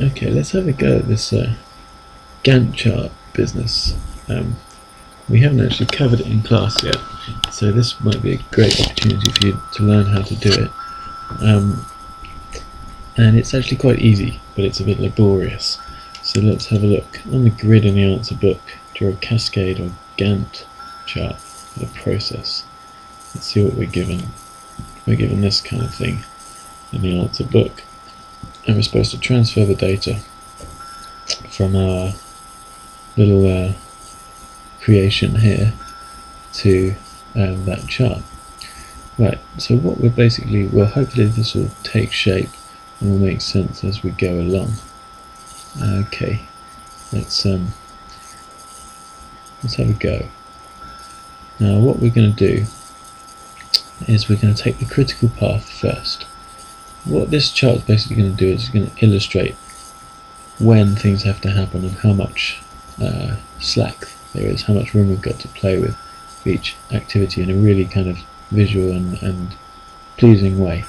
Okay, let's have a go at this Gantt chart business. We haven't actually covered it in class yet, so this might be a great opportunity for you to learn how to do it. And it's actually quite easy, but it's a bit laborious. So let's have a look. On the grid in the answer book, draw a cascade or Gantt chart for the process. Let's see what we're given. We're given this kind of thing in the answer book, and we're supposed to transfer the data from our little creation here to that chart. Right, so what we're basically, well, hopefully this will take shape and will make sense as we go along. Okay, let's have a go. Now what we're going to do is we're going to take the critical path first. What this chart is basically going to do is it's going to illustrate when things have to happen and how much slack there is, how much room we've got to play with each activity in a really kind of visual and pleasing way.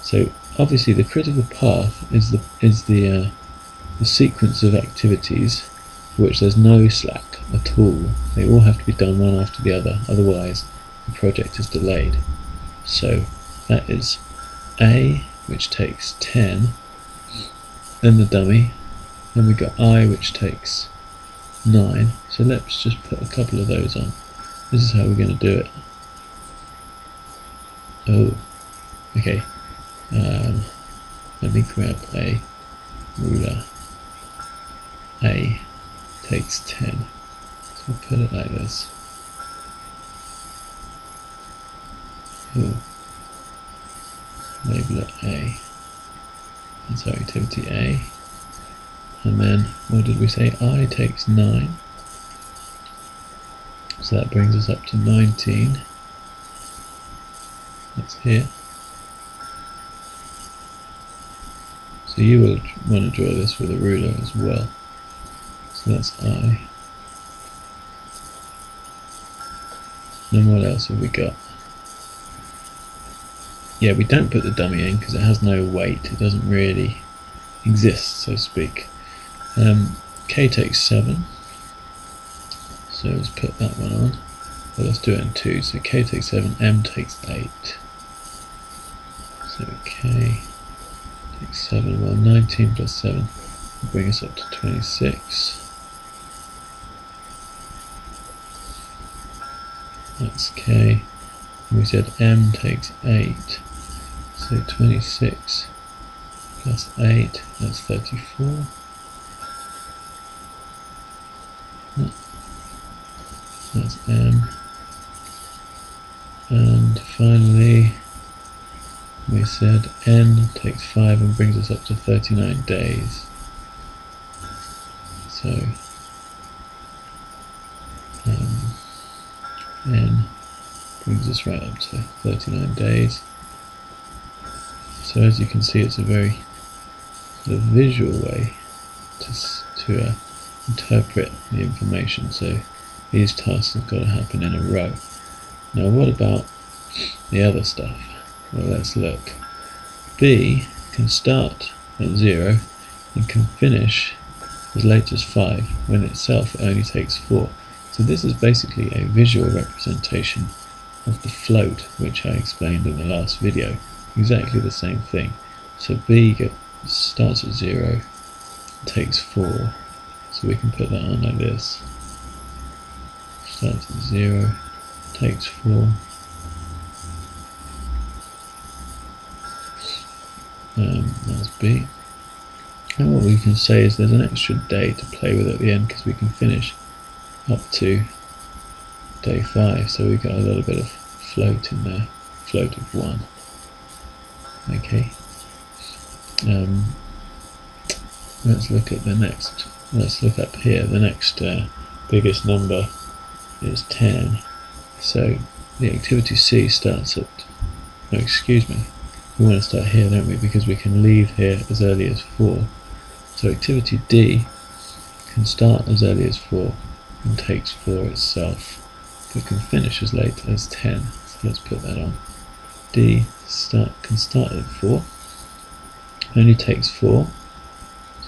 So obviously the critical path is the sequence of activities for which there's no slack at all. They all have to be done one after the other, otherwise the project is delayed. So that is A, which takes 10, then the dummy, then we've got I, which takes 9. So let's just put a couple of those on. This is how we're going to do it. Oh, okay. Let me grab a ruler. A takes 10. So we'll put it like this. Ooh. Label it A. That's our activity A. And then, what did we say? I takes 9. So that brings us up to 19. That's here. So you will want to draw this with a ruler as well. So that's I. Then what else have we got? Yeah, we don't put the dummy in because it has no weight. It doesn't really exist, so to speak. K takes 7. So let's put that one on. Well, let's do it in 2. So K takes 7, M takes 8. So K takes 7, well 19 plus 7 will bring us up to 26. That's K. And we said M takes 8. So 26 plus 8, that's 34. That's M. And finally, we said N takes 5 and brings us up to 39 days. So N brings us right up to 39 days. So as you can see, it's a very sort of visual way to interpret the information. So these tasks have got to happen in a row. Now what about the other stuff? Well, let's look. B can start at 0 and can finish as late as 5, when itself it only takes 4. So this is basically a visual representation of the float, which I explained in the last video. Exactly the same thing. So B starts at 0, takes 4. So we can put that on like this. Starts at 0, takes 4. That's B. And what we can say is there's an extra day to play with at the end because we can finish up to day 5. So we've got a little bit of float in there, float of 1. Okay. Let's look at the next. Let's look up here. The next biggest number is 10. So the activity C starts at. No, excuse me. We want to start here, don't we? Because we can leave here as early as 4. So activity D can start as early as 4 and takes 4 itself, but can finish as late as 10. So let's put that on. D can start at 4, only takes 4,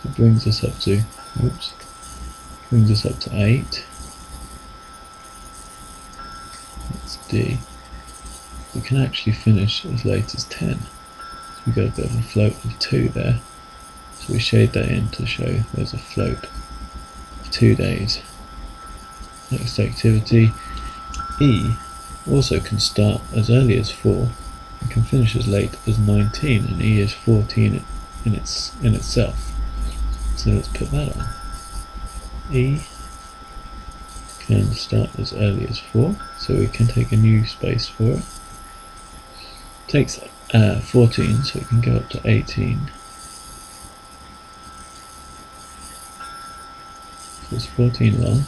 so That brings us up to, oops, brings us up to 8. That's D. We can actually finish as late as 10. So we've got a bit of a float of 2 there. So we shade that in to show there's a float of 2 days. Next activity, E, also can start as early as 4 and can finish as late as 19, and E is 14 in itself. So let's put that on. E can start as early as 4, so we can take a new space for it. Takes 14, so it can go up to 18. So it's 14 long.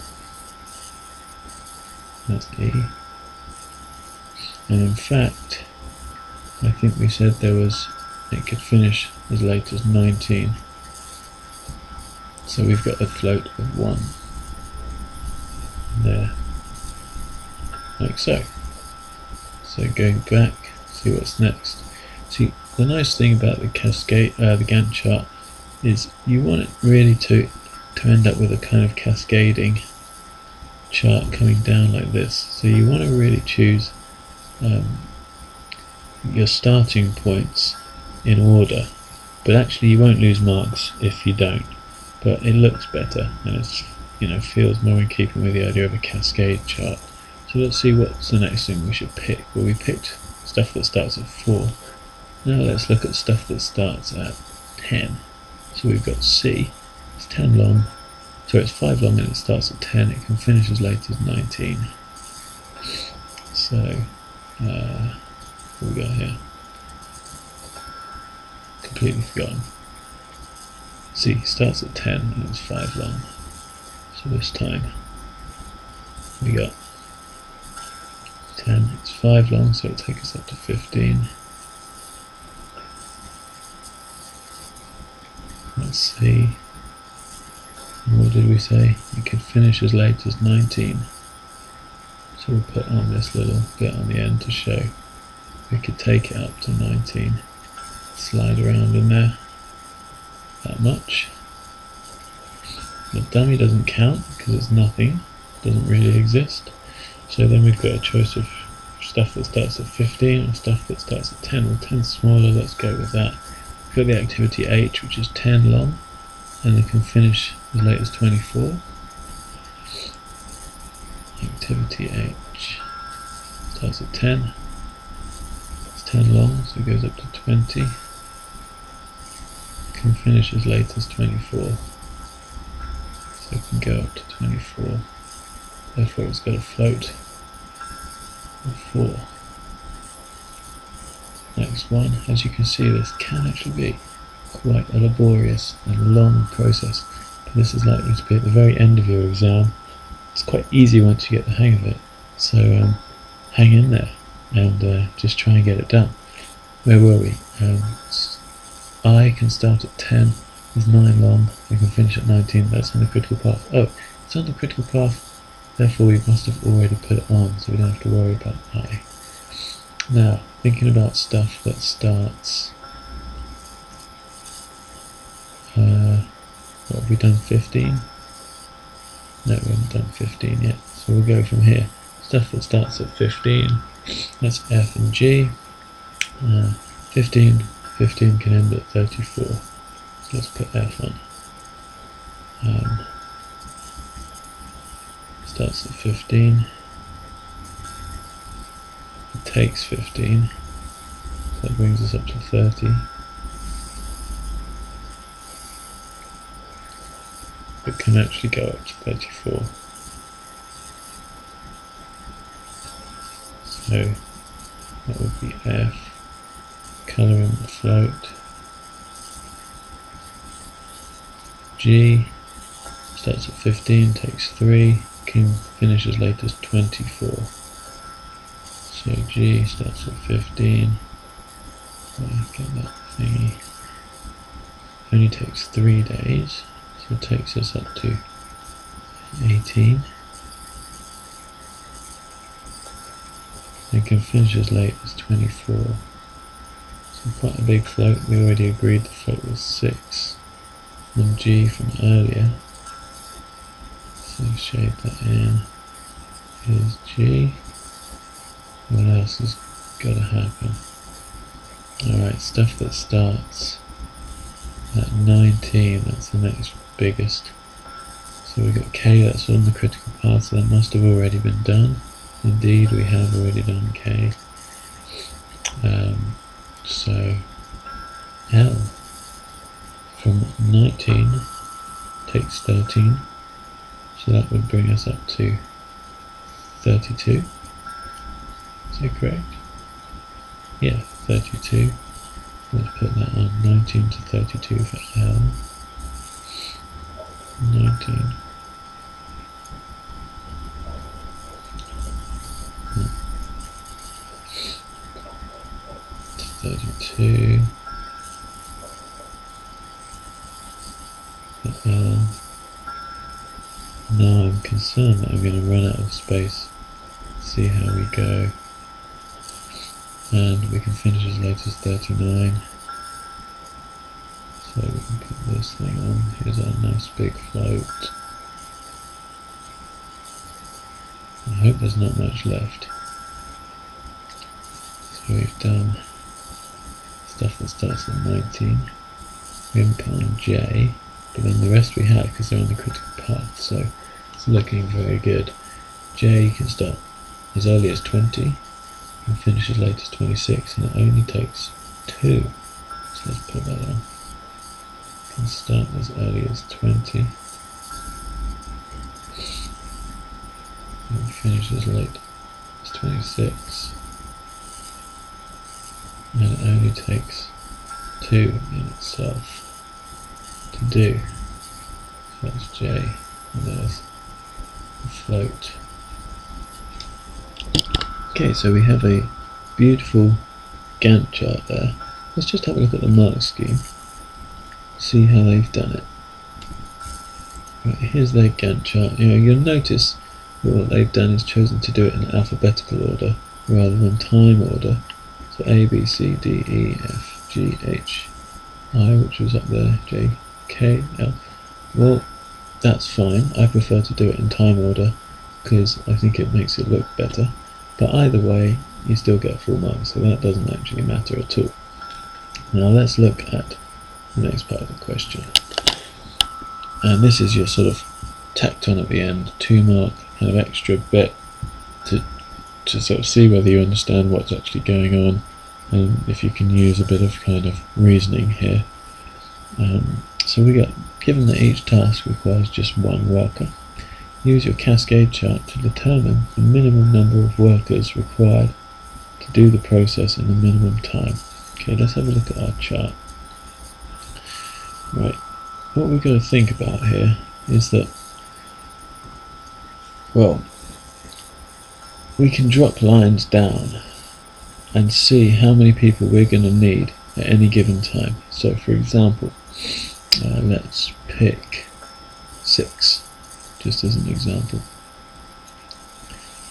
That's E. And in fact, I think we said it could finish as late as 19. So we've got a float of 1 there, like so. So going back, see what's next. See, the nice thing about the Gantt chart is you want it really to end up with a kind of cascading chart coming down like this. So you want to really choose your starting points in order, but actually you won't lose marks if you don't, but it looks better and it's, feels more in keeping with the idea of a cascade chart. So let's see what's the next thing we should pick. Well, we picked stuff that starts at 4. Now let's look at stuff that starts at 10. So we've got C, it's 10 long, so it's 5 long and it starts at 10, it can finish as late as 19. So, what have we got here? Completely forgotten. C starts at 10 and it's 5 long. So this time we got 10, it's 5 long, so it'll take us up to 15. Let's see. What did we say? It could finish as late as 19. So we'll put on this little bit on the end to show we could take it up to 19. Slide around in there. That much. The dummy doesn't count because it's nothing, doesn't really exist. So then we've got a choice of stuff that starts at 15 or stuff that starts at 10. Well, 10's smaller, let's go with that. We've got the activity H, which is 10 long, and it can finish as late as 24. Activity H starts at 10. It's 10 long, so it goes up to 20. It can finish as late as 24. So it can go up to 24. Therefore it's got a float of 4. Next one, as you can see, this can actually be quite a laborious and long process, but this is likely to be at the very end of your exam. It's quite easy once you get the hang of it, so hang in there and just try and get it done. Where were we? I can start at 10, is 9 long, we can finish at 19, that's on the critical path. Oh, it's on the critical path, therefore we must have already put it on, so we don't have to worry about I. Now, thinking about stuff that starts, what have we done, 15? No, we haven't done 15 yet, so we'll go from here. Stuff that starts at 15, that's F and G. 15 can end at 34, so let's put F on. Starts at 15, it takes 15, so that brings us up to 30. It can actually go up to 34. So that would be F, colour in the float. G starts at 15, takes 3, can finish as late as 24. So G starts at 15, get that thingy, only takes 3 days, so it takes us up to 18. It can finish as late as 24. So quite a big float, we already agreed the float was 6. and G from earlier. So shade that in. Here's G. What else has got to happen? Alright, stuff that starts at 19, that's the next biggest. So we've got K, that's on the critical path, so that must have already been done. Indeed, we have already done K. So L from 19 takes 13, so that would bring us up to 32. Is that correct? Yeah, 32. Let's put that on 19 to 32 for L. 19 to 32 for L. Now I'm concerned that I'm going to run out of space. See how we go. And we can finish as late as 39. So we can put this thing on. Here's our nice big float. I hope there's not much left. So we've done stuff that starts at 19. We haven't put on J, but then the rest we have because they're on the critical path, so it's looking very good. J can start as early as 20 and finish as late as 26, and it only takes 2. So let's put that on. Can start as early as 20 and finish as late as 26, and it only takes 2 in itself to do. So that's J, and there's the float. Okay, so we have a beautiful Gantt chart there. Let's just have a look at the mark scheme, see how they've done it. Right, here's their Gantt chart. You'll notice that what they've done is chosen to do it in alphabetical order rather than time order. So A, B, C, D, E, F, G, H, I, which was up there, J, K, L. Well, that's fine. I prefer to do it in time order because I think it makes it look better. But either way, you still get full marks, so that doesn't actually matter at all. Now let's look at the next part of the question. And this is your sort of tacked on at the end, 2 mark kind of extra bit to sort of see whether you understand what's actually going on and if you can use a bit of kind of reasoning here. So we got given that each task requires just 1 worker. Use your cascade chart to determine the minimum number of workers required to do the process in the minimum time. Okay, let's have a look at our chart. Right, what we've got to think about here is that, well, we can drop lines down and see how many people we're going to need at any given time. So for example, let's pick 6. Just as an example.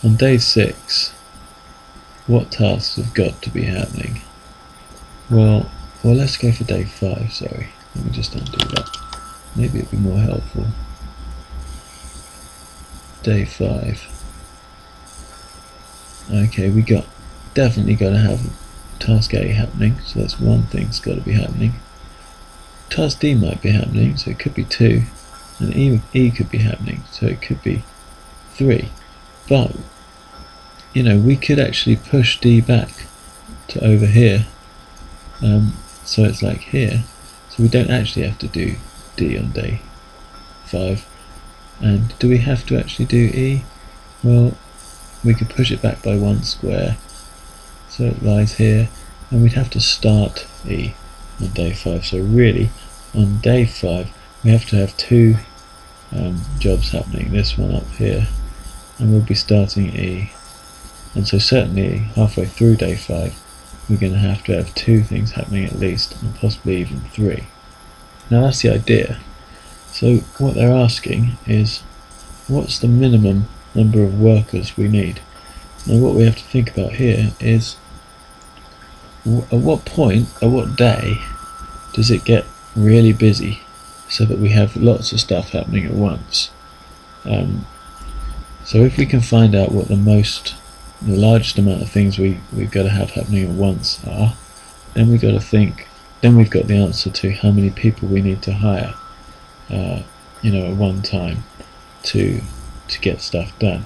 On day 6, what tasks have got to be happening? Well, let's go for day 5, sorry. Let me just undo that. Maybe it'd be more helpful. Day 5. Okay, we definitely got to have task A happening, so that's one thing's got to be happening. Task D might be happening, so it could be 2. And E could be happening, so it could be 3. But, we could actually push D back to over here. So it's like here. So we don't actually have to do D on day 5. And do we have to actually do E? Well, we could push it back by 1 square. So it lies here. And we'd have to start E on day 5. So really, on day 5, we have to have 2 jobs happening, this one up here, and we'll be starting E, and so certainly halfway through day 5 we're going to have 2 things happening at least, and possibly even 3. Now that's the idea. So what they're asking is, what's the minimum number of workers we need? Now what we have to think about here is, at what point, at what day, does it get really busy? so that we have lots of stuff happening at once. So if we can find out what the largest amount of things we've got to have happening at once are, then we've got to think, then we've got the answer to how many people we need to hire at one time to get stuff done.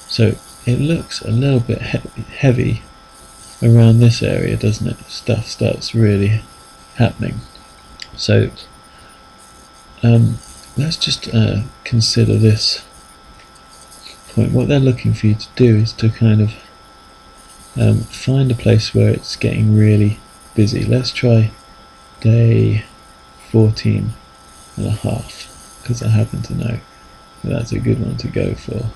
So it looks a little bit heavy around this area, doesn't it? Stuff starts really happening. So let's just consider this point. What they're looking for you to do is to kind of find a place where it's getting really busy. Let's try day 14 and a half, because I happen to know that that's a good one to go for.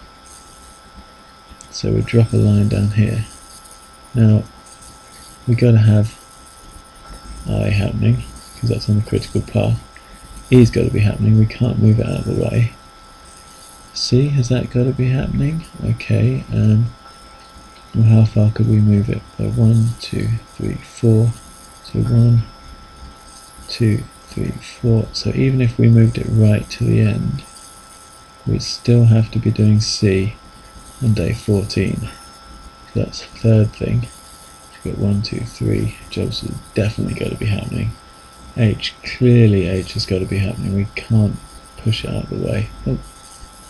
So we'll drop a line down here. Now we've got to have I happening, because that's on the critical path. E's got to be happening, we can't move it out of the way. C, has that got to be happening? Okay, well, how far could we move it? 1, 2, 3, 4. So 1, 2, 3, 4. So even if we moved it right to the end, we'd still have to be doing C on day 14. So that's the third thing. We've got 1, 2, 3 jobs that definitely got to be happening. H, clearly H has got to be happening. We can't push it out of the way. Oh,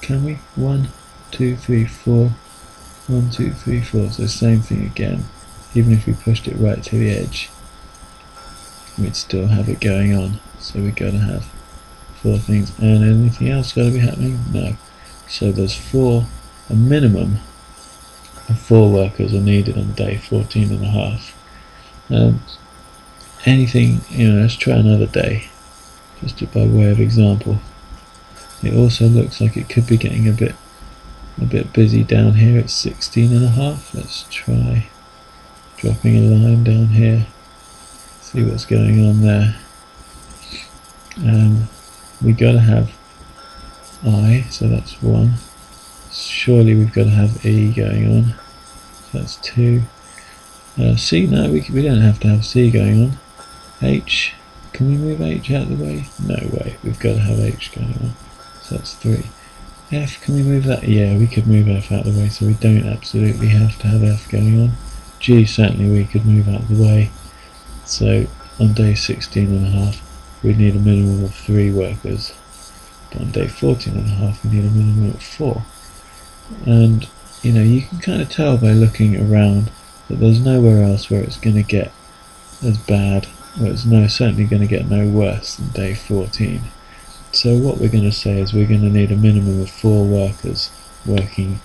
can we? 1, 2, 3, 4. 1, 2, 3, 4. So same thing again. Even if we pushed it right to the edge, we'd still have it going on. So we've got to have 4 things. And anything else got to be happening? No. So there's a minimum of 4 workers are needed on day 14 and a half. Anything, let's try another day, just by way of example. It also looks like it could be getting a bit busy down here at 16 and a half. Let's try dropping a line down here, see what's going on there. We got to have I, so that's 1. Surely we've got to have E going on, so that's 2. C, no, we don't have to have C going on. H, can we move H out of the way? No way, we've got to have H going on, so that's 3. F, can we move that? Yeah, we could move F out of the way, so we don't absolutely have to have F going on. G, certainly we could move out of the way. So on day 16 and a half, we'd need a minimum of 3 workers. But on day 14 and a half, we need a minimum of 4. And you can kind of tell by looking around that there's nowhere else where it's going to get as bad, or it's certainly going to get no worse than day 14. So what we're going to say is we're going to need a minimum of 4 workers working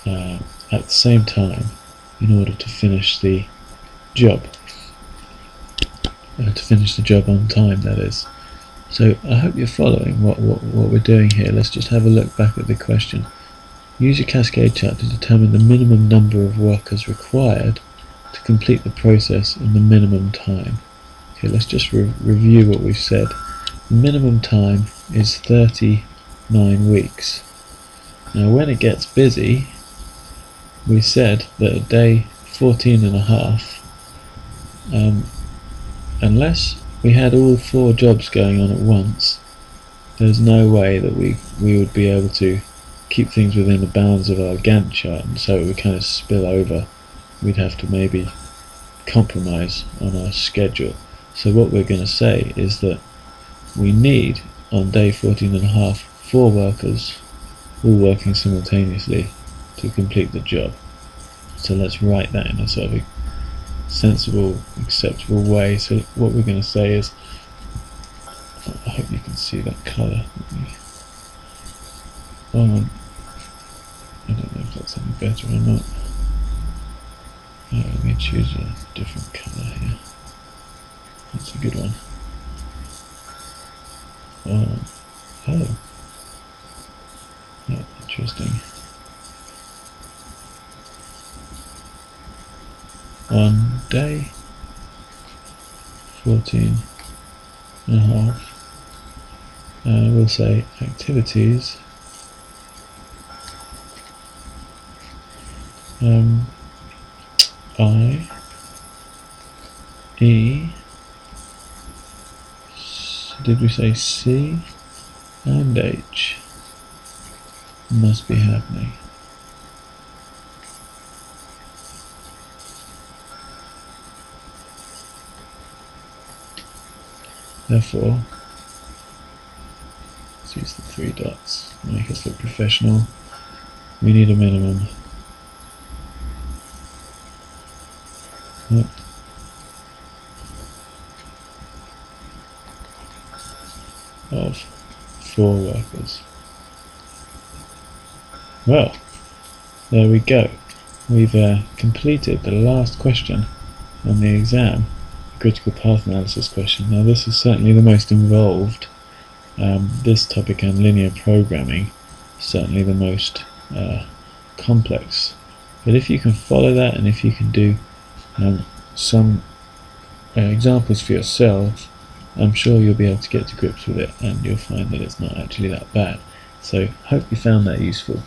at the same time in order to finish the job. To finish the job on time, that is. So I hope you're following what we're doing here. Let's just have a look back at the question. Use a cascade chart to determine the minimum number of workers required to complete the process in the minimum time. Okay, let's just review what we've said. The minimum time is 39 weeks. Now when it gets busy, we said that at day 14 and a half, unless we had all 4 jobs going on at once, there's no way that we would be able to keep things within the bounds of our Gantt chart, and so it would kind of spill over. We'd have to maybe compromise on our schedule. So what we're going to say is that we need, on day 14 and a half, 4 workers all working simultaneously to complete the job. So let's write that in a sort of a sensible, acceptable way. So what we're going to say is, I hope you can see that colour. I don't know if that's any better or not. Let me choose a different colour here. That's a good one. Oh, yeah, interesting. On day 14 and a half, we'll say activities I, E, did we say C? and H must be happening. Therefore, let's use the 3 dots to make us look professional. We need a minimum of 4 workers. Well, there we go. We've completed the last question on the exam, the critical path analysis question. Now this is certainly the most involved. This topic and linear programming is certainly the most complex. But if you can follow that, and if you can do some examples for yourself, I'm sure you'll be able to get to grips with it, and you'll find that it's not actually that bad. So hope you found that useful.